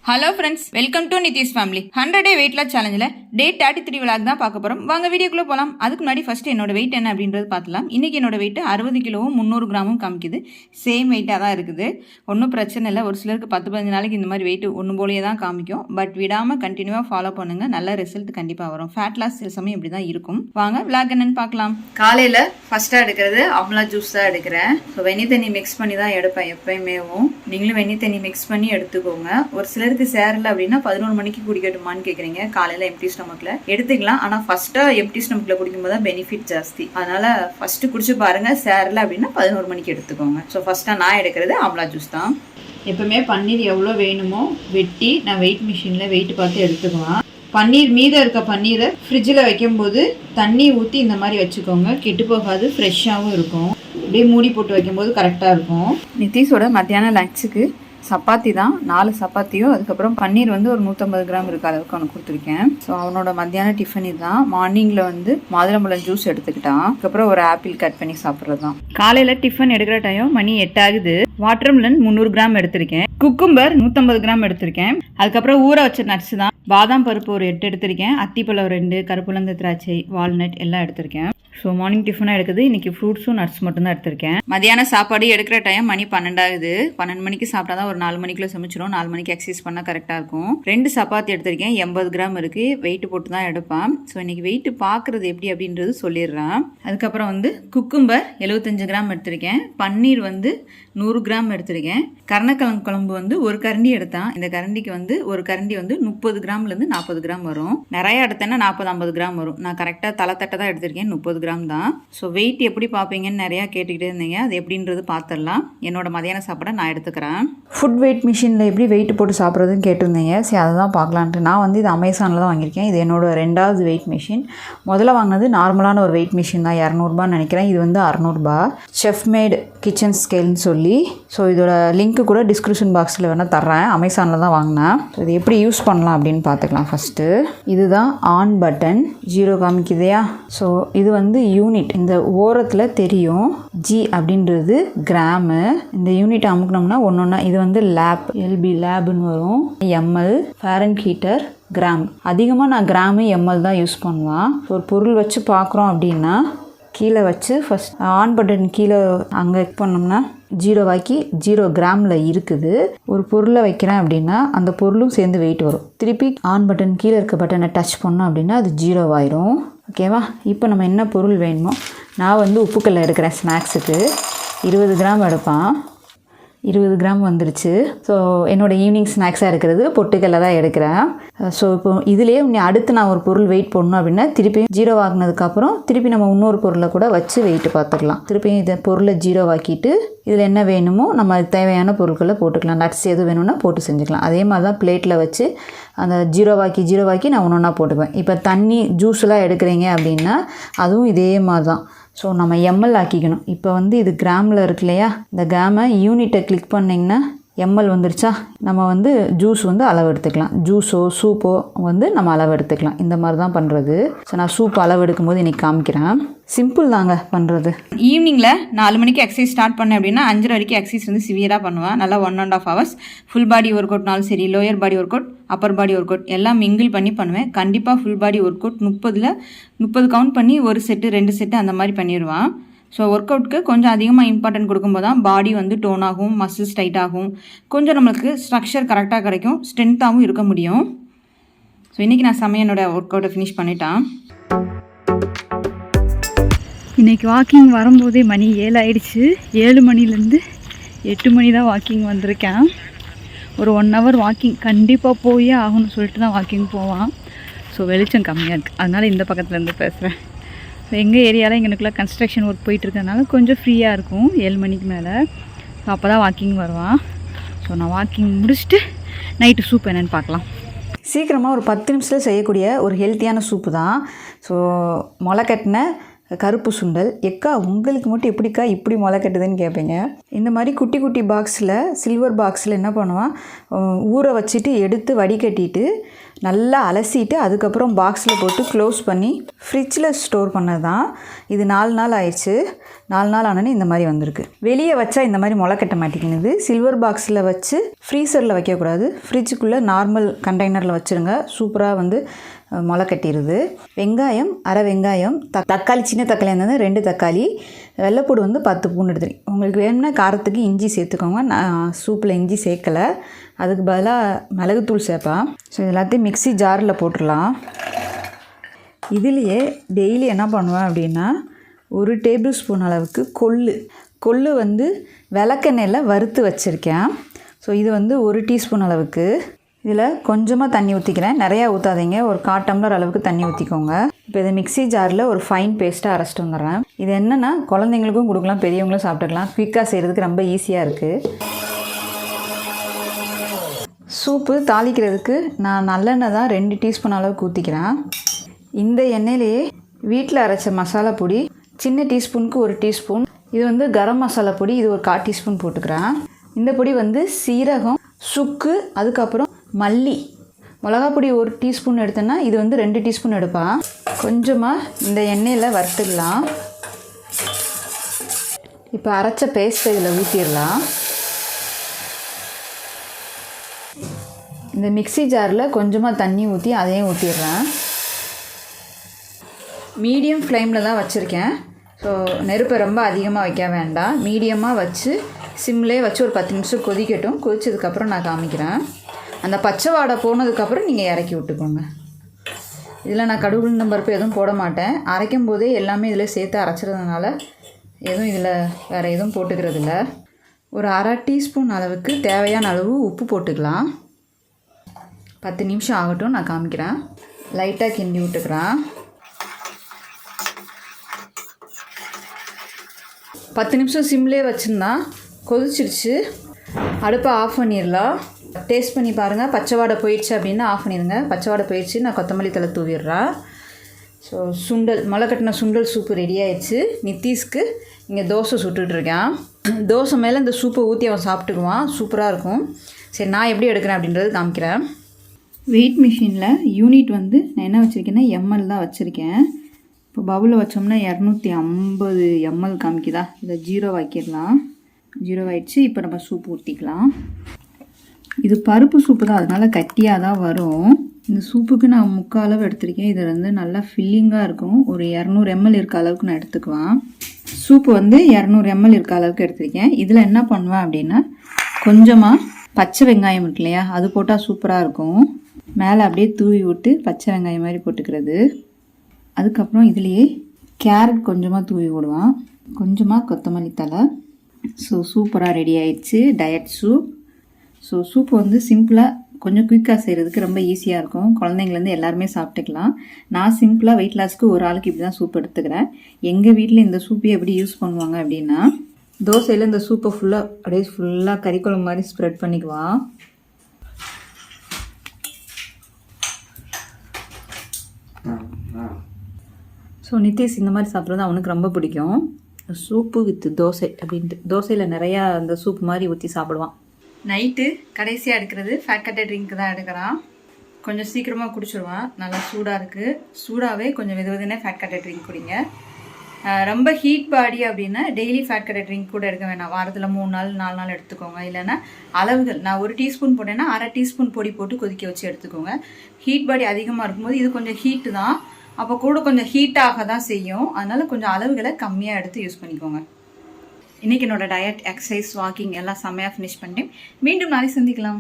Hello friends, welcome to Nitish family. 100 day weight loss சேலஞ்சில் day 33 vlog தான் பார்க்க போகிறோம். வாங்க வீடியோக்குள்ளே போகலாம். அதுக்கு முன்னாடி ஃபஸ்ட்டு என்னோட வெயிட் என்ன அப்படின்றது பார்த்துலாம். இன்றைக்கி என்னோட வெயிட் 60 கிலோவும் 300 கிராமும் காமிக்குது. சேம் வெயிட்டாக தான் இருக்குது. ஒன்றும் பிரச்சனை இல்லை. ஒரு சிலருக்கு 10-15 நாளைக்கு இந்த மாதிரி வெயிட் ஒன்று போலேயே தான் காமிக்கும். பட் விடாமல் கண்டினியூவாக ஃபாலோ பண்ணுங்கள். நல்ல ரிசல்ட் கண்டிப்பாக வரும். ஃபேட் லாஸ் சில சமயம் இப்படி தான் இருக்கும். வாங்க விளாக் என்னன்னு பார்க்கலாம். காலையில் ஃபஸ்ட்டாக எடுக்கிறது அம்லா ஜூஸ் தான் எடுக்கிறேன். ஸோ வெந்நி தண்ணி மிக்ஸ் பண்ணி தான் எடுப்பேன் எப்பயுமேவும். நீங்களும் வெந்நி தண்ணி மிக்ஸ் பண்ணி எடுத்துக்கோங்க. ஒரு சிலருக்கு சேரல அப்படின்னா 11 மணிக்கு குடிக்கட்டுமான்னு கேட்குறீங்க. காலையில் எம்டி ஸ்டமக்கில் எடுத்துக்கலாம். ஆனால் ஃபஸ்ட்டாக எம்டி ஸ்டமக்கில் குடிக்கும்போது தான் பெனிஃபிட் ஜாஸ்தி. அதனால் ஃபஸ்ட்டு குடிச்சு பாருங்கள். சேரல அப்படின்னா 11 மணிக்கு எடுத்துக்கோங்க. ஸோ ஃபஸ்ட்டாக நான் எடுக்கிறது ஆம்லா ஜூஸ் தான். எப்பவுமே பன்னீர் எவ்வளோ வேணுமோ வெட்டி நான் வெயிட் மிஷினில் வெயிட் பார்த்து எடுத்துக்குவேன். பன்னீர் மீதம் இருக்க பன்னீரை ஃப்ரிட்ஜில் வைக்கும்போது தண்ணி ஊற்றி இந்த மாதிரி வச்சுக்கோங்க. கெட்டு போகாது, ஃப்ரெஷ்ஷாகவும் இருக்கும். அப்படியே மூடி போட்டு வைக்கும்போது கரெக்டாக இருக்கும். நிதிஷோட மத்தியானம் லஞ்சுக்கு சப்பாத்தி தான், 4 சப்பாத்தியும் அதுக்கப்புறம் பன்னீர் வந்து ஒரு 150 கிராம் இருக்க அளவுக்கு அவனுக்கு கொடுத்துருக்கேன். ஸோ அவனோட மத்தியான டிஃபன் இதுதான். மார்னிங்கில் வந்து மாதுளம்பழம் ஜூஸ் எடுத்துக்கிட்டான். அதுக்கப்புறம் ஒரு ஆப்பிள் கட் பண்ணி சாப்பிட்றது தான். காலையில் டிஃபன் எடுக்கிற டைம் மணி 8 ஆகுது. வாட்டர்மெலன் 300 கிராம் எடுத்திருக்கேன். குக்கும்பர் 150 கிராம் எடுத்திருக்கேன். அதுக்கப்புறம் ஊற வச்ச நட்ஸ் தான். பாதாம் பருப்பு ஒரு 8 எடுத்திருக்கேன். அத்திப்பழம் 2, கருப்புலந்த திராட்சை, வால்நட் எல்லாம் எடுத்திருக்கேன். ஸோ மார்னிங் டிஃபனாக எடுக்குது. இன்றைக்கி ஃப்ரூட்ஸும் நட்ஸ் மட்டும் தான் எடுத்திருக்கேன். மதியான சாப்பாடு எடுக்கிற டைம் மணி 12 ஆகுது. 12 மணிக்கு சாப்பிட்டா தான் ஒரு 4 மணிக்குள்ளே சமைச்சிடும். 4 மணிக்கு எக்ஸசைஸ் பண்ணால் கரெக்டாக இருக்கும். 2 சப்பாத்தி எடுத்திருக்கேன். 80 கிராம் இருக்குது. வெயிட் போட்டு தான் எடுப்பேன். ஸோ இன்றைக்கி வெயிட் பார்க்குறது எப்படி அப்படின்றது சொல்லிடுறேன். அதுக்கப்புறம் வந்து குக்கும்பர் 75 கிராம் எடுத்திருக்கேன். பன்னீர் வந்து 100 கிராம் எடுத்திருக்கேன். கருணக்கிழங்கு குழம்பு வந்து ஒரு கரண்டி எடுத்தேன். இந்த கரண்டிக்கு வந்து ஒரு கரண்டி வந்து 30 கிராம்லேருந்து 40 கிராம் வரும். நிறையா எடுத்தேன்னா 40-50 கிராம் வரும். நான் கரெக்டாக தலைத்தட்டை தான் எடுத்திருக்கேன். 30 கிராம் தான். ஸோ வெயிட் எப்படி பார்ப்பீங்கன்னு நிறையா கேட்டுக்கிட்டே இருந்தீங்க. அது எப்படின்றது பார்த்துடலாம். என்னோட மதியான சாப்பாடை நான் எடுத்துக்கிறேன். ஃபுட் வெயிட் மிஷினில் எப்படி வெயிட் போட்டு சாப்பிட்றதுன்னு கேட்டிருந்தீங்க. சரி, அதை தான் பார்க்கலான்ட்டு நான் வந்து இது அமேசானில் தான் வாங்கியிருக்கேன். இது என்னோட 2வது வெயிட் மிஷின். முதல்ல வாங்கினது நார்மலான ஒரு வெயிட் மிஷின் தான், 200ரூபான்னு நினைக்கிறேன். இது வந்து 600ரூபா. செஃப் மேட் கிச்சன் ஸ்கேல்னு சொல்லி. ஸோ இதோட லிங்க்கு கூட டிஸ்கிரிப்ஷன் பாக்ஸில் வேணால் தர்றேன். அமேசானில் தான் வாங்கினேன். ஸோ இது எப்படி யூஸ் பண்ணலாம் அப்படின்னு பார்த்துக்கலாம். ஃபஸ்ட்டு இதுதான் ஆன் பட்டன். 0 காமிக்குதையா? ஸோ இது வந்து யூனிட். இந்த ஓரத்தில் தெரியும் ஜி அப்படின்றது கிராமு. இந்த யூனிட் அமுக்கணும்னா ஒன்று இது வந்து லேப், எல்பி லேப்னு வரும். ML, Fahrenheit, gram. அதிகமாக நான் கிராமு எம்எல் தான் யூஸ் பண்ணுவேன். ஒரு பொருள் வச்சு பார்க்குறோம் அப்படின்னா கீழே வச்சு ஃபஸ்ட் ஆன் பட்டன் கீழே அங்கே பண்ணோம்னா 0 ஆக்கி 0 கிராமில் இருக்குது. ஒரு பொருளை வைக்கிறேன் அப்படின்னா அந்த பொருளும் சேர்ந்து வெயிட் வரும். திருப்பி ஆன் பட்டன் கீழே இருக்க பட்டனை டச் பண்ணோம் அப்படின்னா அது 0 ஆயிரும். ஓகேவா? இப்போ நம்ம என்ன பொருள் வேணுமோ, நான் வந்து உப்புக்கல்லை எடுக்கிறேன். ஸ்நாக்ஸுக்கு 20 கிராம் எடுப்பேன். 20 கிராம் வந்துருச்சு. ஸோ என்னோடய ஈவினிங் ஸ்நாக்ஸாக இருக்கிறது பொட்டுக்கல்லை தான் எடுக்கிறேன். ஸோ இப்போ இதிலே அடுத்து நான் ஒரு பொருள் வெயிட் பண்ணணும் அப்படின்னா திருப்பியும் 0 ஆகினதுக்கப்புறம் திருப்பி நம்ம இன்னொரு பொருளை கூட வச்சு வெயிட்டு பார்த்துக்கலாம். திருப்பியும் இதை பொருளை 0 ஆக்கிட்டு இதில் என்ன வேணுமோ நம்ம தேவையான பொருட்களை போட்டுக்கலாம். நட்ஸ் எது வேணும்னா போட்டு செஞ்சுக்கலாம். அதே மாதிரி தான் பிளேட்டில் வச்சு அந்த 0 ஆக்கி நான் ஒன்று ஒன்றா போட்டுக்குவேன். இப்போ தண்ணி ஜூஸ்லாம் எடுக்கிறீங்க அப்படின்னா அதுவும் இதே மாதிரி தான். ஸோ நம்ம எம்எல் ஆக்கிக்கணும். இப்போ வந்து இது கிராமில் இருக்கு இல்லையா? இந்த கிராமை யூனிட்டை கிளிக் பண்ணிங்கன்னா எம்எல் வந்துருச்சா? நம்ம வந்து ஜூஸ் வந்து அளவு எடுத்துக்கலாம். ஜூஸோ சூப்போ வந்து நம்ம அளவு எடுத்துக்கலாம். இந்த மாதிரி தான் பண்ணுறது. ஸோ நான் சூப் அளவு எடுக்கும்போது இன்றைக்கி காமிக்கிறேன். சிம்பிள் தாங்க பண்ணுறது. ஈவினிங்கில் 4 மணிக்கு எக்ஸசைஸ் ஸ்டார்ட் பண்ணேன் அப்படின்னா 5:30 வரைக்கும் எக்ஸசைஸ் வந்து சிவியராக பண்ணுவேன். நல்லா 1.5 hours ஃபுல் பாடி ஒர்க் அவுட்னாலும் சரி, lower body work out, upper body work out எல்லாம் மிங்கிள் பண்ணி பண்ணுவேன். கண்டிப்பாக full body work out 30 count பண்ணி 1 செட்டு 2 செட்டு அந்த மாதிரி பண்ணிடுவேன். ஸோ ஒர்க் அவுட்க்கு கொஞ்சம் அதிகமாக இம்பார்ட்டன்ட் கொடுக்கும்போது தான் பாடி வந்து டோன் ஆகும், மசில்ஸ் டைட் ஆகும், கொஞ்சம் நம்மளுக்கு ஸ்ட்ரக்சர் கரெக்டாக கிடைக்கும், ஸ்ட்ரென்த்தாகவும் இருக்க முடியும். ஸோ இன்றைக்கி நான் என்னோட ஒர்க் அவுட்டை ஃபினிஷ் பண்ணிட்டேன். இன்றைக்கி வாக்கிங் வரும்போதே மணி 7 ஆகிடுச்சு. 7 மணிலேருந்து 8 மணி தான் வாக்கிங் வந்திருக்கேன். ஒரு 1 hour வாக்கிங் கண்டிப்பாக போயே ஆகணும்னு சொல்லிட்டு தான் வாக்கிங் போவான். ஸோ வெளிச்சம் கம்மியாக இருக்குது, அதனால் இந்த பக்கத்துலேருந்து பேசுகிறேன். ஸோ எங்கள் ஏரியாவில் எங்களுக்குள்ள கன்ஸ்ட்ரக்ஷன் ஒர்க் போயிட்டுருக்கனால கொஞ்சம் ஃப்ரீயாக இருக்கும் 7 மணிக்கு மேலே. ஸோ அப்போ தான் வாக்கிங் வருவான். ஸோ நான் வாக்கிங் முடிச்சுட்டு நைட்டு சூப் என்னென்னு பார்க்கலாம். சீக்கிரமாக ஒரு 10 நிமிஷத்தில் செய்யக்கூடிய ஒரு ஹெல்த்தியான சூப்பு தான். ஸோ முளைக்கட்டின கருப்பு சுண்டல். எக்கா உங்களுக்கு மட்டும் எப்படிக்கா இப்படி முளை கட்டுதுன்னு கேட்பீங்க. இந்த மாதிரி குட்டி குட்டி பாக்ஸில், சில்வர் பாக்ஸில் என்ன பண்ணுவான், ஊற வச்சுட்டு எடுத்து வடிகட்டிட்டு நல்லா அலசிட்டு அதுக்கப்புறம் பாக்ஸில் போட்டு க்ளோஸ் பண்ணி ஃப்ரிட்ஜில் ஸ்டோர் பண்ணது தான். இது 4 நாள் ஆயிடுச்சு. 4 நாள் ஆனோன்னே இந்த மாதிரி வந்திருக்கு. வெளியே வச்சா இந்த மாதிரி முளை கட்ட மாட்டேங்குது. சில்வர் பாக்ஸில் வச்சு ஃப்ரீசரில் வைக்கக்கூடாது, ஃப்ரிட்ஜுக்குள்ளே நார்மல் கண்டெய்னரில் வச்சுருங்க. சூப்பராக வந்து முளை கட்டிடுது. வெங்காயம், அரை வெங்காயம், தக்காளி, சின்ன தக்காளி இருந்தது 2 தக்காளி, வெள்ளைப்பூடு வந்து 10 பூண்டு எடுத்துருக்கேன். உங்களுக்கு வேணும்னா காரத்துக்கு இஞ்சி சேர்த்துக்கோங்க. நான் சூப்பில் இஞ்சி சேர்க்கலை, அதுக்கு பதிலாக மிளகுத்தூள் சேர்ப்பேன். ஸோ எல்லாத்தையும் மிக்ஸி ஜாரில் போட்டுடலாம். இதுலேயே டெய்லி என்ன பண்ணுவேன் அப்படின்னா 1 டேபிள் ஸ்பூன் அளவுக்கு கொள்ளு வந்து விளக்கெண்ணெயில் வறுத்து வச்சுருக்கேன். ஸோ இது வந்து 1 டீஸ்பூன் அளவுக்கு. இதில் கொஞ்சமாக தண்ணி ஊற்றிக்கிறேன், நிறையா ஊற்றாதீங்க, ஒரு 1/4 டம்ளர் அளவுக்கு தண்ணி ஊற்றிக்கோங்க. இப்போ இதை மிக்ஸி ஜாரில் ஒரு ஃபைன் பேஸ்ட்டாக அரைச்சிட்டு வந்துடுறேன். இது என்னென்னா குழந்தைங்களுக்கும் கொடுக்கலாம், பெரியவங்களும் சாப்பிட்டுக்கலாம். குயிக்காக செய்கிறதுக்கு ரொம்ப ஈஸியாக இருக்குது. சூப்பு தாளிக்கிறதுக்கு நான் நல்லெண்ணெய் தான் 2 டீஸ்பூன் அளவுக்கு ஊற்றிக்கிறேன். இந்த எண்ணெயிலேயே வீட்டில் அரைச்ச மசாலா பொடி சின்ன டீஸ்பூனுக்கு 1 டீஸ்பூன், இது வந்து கரம் மசாலா பொடி, இது ஒரு 1/4 டீஸ்பூன் போட்டுக்கிறேன். இந்த பொடி வந்து சீரகம், சுக்கு, அதுக்கப்புறம் மல்லி, மிளகாப்பொடி 1 டீஸ்பூன் எடுத்தேன்னா இது வந்து 2 டீஸ்பூன் எடுப்பேன். கொஞ்சமாக இந்த எண்ணெயில் வறுத்துடலாம். இப்போ அரைச்ச பேஸ்ட்டை இதில் ஊற்றிடலாம். இந்த மிக்ஸி ஜாரில் கொஞ்சமாக தண்ணி ஊற்றி அதையும் ஊற்றிடுறேன். மீடியம் ஃப்ளேமில் தான் வச்சுருக்கேன். ஸோ நெருப்பை ரொம்ப அதிகமாக வைக்க வேண்டாம், மீடியமாக வச்சு சிம்லேயே வச்சு ஒரு 10 நிமிஷம் கொதிக்கட்டும். கொதிச்சதுக்கப்புறம் நான் காமிக்கிறேன். அந்த பச்சை வாடை போனதுக்கப்புறம் நீங்கள் இறக்கி விட்டுக்கோங்க. இதில் நான் கடுகு உளுந்தம் பருப்பு எதுவும் போட மாட்டேன். அரைக்கும் போதே எல்லாமே இதில் சேர்த்து அரைச்சிறதுனால எதுவும் இதில் வேறு எதுவும் போட்டுக்கிறது இல்லை. ஒரு 1/2 டீஸ்பூன் அளவுக்கு தேவையான அளவு உப்பு போட்டுக்கலாம். 10 நிமிஷம் ஆகட்டும், நான் காமிக்கிறேன். லைட்டாக கிண்டி விட்டுக்கிறேன். 10 நிமிஷம் சிம்லேயே வச்சுருந்தா கொதிச்சிருச்சு. அடுப்பை ஆஃப் பண்ணிடலாம். டேஸ்ட் பண்ணி பாருங்கள். பச்சை வாடை போயிடுச்சு அப்படின்னா ஆஃப் பண்ணிடுங்க. பச்சை வாடை போயிடுச்சு, நான் கொத்தமல்லி தழை தூவிடுறேன். ஸோ சுண்டல், முளை கட்டின சுண்டல் சூப்பு ரெடி ஆயிடுச்சு. நித்தீஷ்க்கு இங்கே தோசை சுட்டுட்ருக்கேன். தோசை மேலே இந்த சூப்பை ஊற்றி அவன் சாப்பிட்டுக்குவான், சூப்பராக இருக்கும். சரி, நான் எப்படி எடுக்கிறேன் அப்படின்றது காமிக்கிறேன். வெயிட் மிஷினில் யூனிட் வந்து நான் என்ன வச்சுருக்கேன்னா எம்எல் தான் வச்சுருக்கேன். இப்போ பவுலில் வச்சோம்னா 250 எம்எல் காமிக்குதா, இதை 0 ஆக்கிடலாம். 0 ஆகிடுச்சு. இப்போ நம்ம சூப்பு ஊற்றிக்கலாம். இது பருப்பு சூப்பு தான், அதனால் கட்டியாக தான் வரும். இந்த சூப்புக்கு நான் 3/4 அளவு எடுத்திருக்கேன். இது வந்து நல்லா ஃபில்லிங்காக இருக்கும். ஒரு 200 எம்எல் இருக்க அளவுக்கு நான் எடுத்துக்குவேன். சூப்பு வந்து 200 எம்எல் இருக்க அளவுக்கு எடுத்திருக்கேன். இதில் என்ன பண்ணுவேன் அப்படின்னா கொஞ்சமாக பச்சை வெங்காயம் இருக்கு இல்லையா, அது போட்டால் சூப்பராக இருக்கும். மேலே அப்படியே தூவி விட்டு பச்சை வெங்காயம் மாதிரி போட்டுக்கிறது. அதுக்கப்புறம் இதுலேயே கேரட் கொஞ்சமாக தூவி விடுவேன், கொஞ்சமாக கொத்தமல்லி தழை. ஸோ சூப்பராக ரெடி ஆயிடுச்சு டயட் சூப். ஸோ சூப்பு வந்து சிம்பிளாக கொஞ்சம் குயிக்காக செய்கிறதுக்கு ரொம்ப ஈஸியாக இருக்கும். குழந்தைங்கலேருந்து எல்லாருமே சாப்பிட்டுக்கலாம். நான் சிம்பிளாக வெயிட் லாஸ்க்கு ஒரு ஆளுக்கு இப்படி தான் சூப் எடுத்துக்கிறேன். எங்கள் வீட்டில் இந்த சூப்பை எப்படி யூஸ் பண்ணுவாங்க அப்படின்னா, தோசையில் இந்த சூப்பை அப்படியே ஃபுல்லாக கறிக்குழம்பு மாதிரி ஸ்ப்ரெட் பண்ணிக்குவான். ஸோ நித்தீஷ் இந்த மாதிரி சாப்பிட்றது அவனுக்கு ரொம்ப பிடிக்கும். சூப்பு வித் தோசை அப்படின்ட்டு தோசையில் நிறையா அந்த சூப் மாதிரி ஊற்றி சாப்பிடுவான். நைட்டு கடைசியாக எடுக்கிறது ஃபேட் கட்டட் ட்ரிங்க் தான் எடுக்கிறான். கொஞ்சம் சீக்கிரமாக குடிச்சிடுவான். நல்லா சூடாக இருக்குது. சூடாகவே கொஞ்சம் வெதுவெதுனே ஃபேட் கட்டட் ட்ரிங்க் குடிங்க. ரொம்ப ஹீட் பாடி அப்படின்னா டெய்லி ஃபேட் கட்டட் ட்ரிங்க் கூட எடுக்க வேணாம். வாரத்தில் 3 நாள் 4 நாள் எடுத்துக்கோங்க. இல்லைன்னா அளவுகள், நான் 1 டீஸ்பூன் போட்டேன்னா 1/2 டீஸ்பூன் பொடி போட்டு கொதிக்க வச்சு எடுத்துக்கோங்க. ஹீட் பாடி அதிகமாக இருக்கும்போது இது கொஞ்சம் ஹீட்டு தான், அப்போ கூட கொஞ்சம் ஹீட்டாக தான் செய்யும். அதனால் கொஞ்சம் அளவுகளை கம்மியாக எடுத்து யூஸ் பண்ணிக்கோங்க. இன்றைக்கி என்னோடய டயட், எக்ஸசைஸ், வாக்கிங் எல்லாம் செம்மையாக ஃபினிஷ் பண்ணிட்டேன். மீண்டும் நாளைக்கு சந்திக்கலாம்.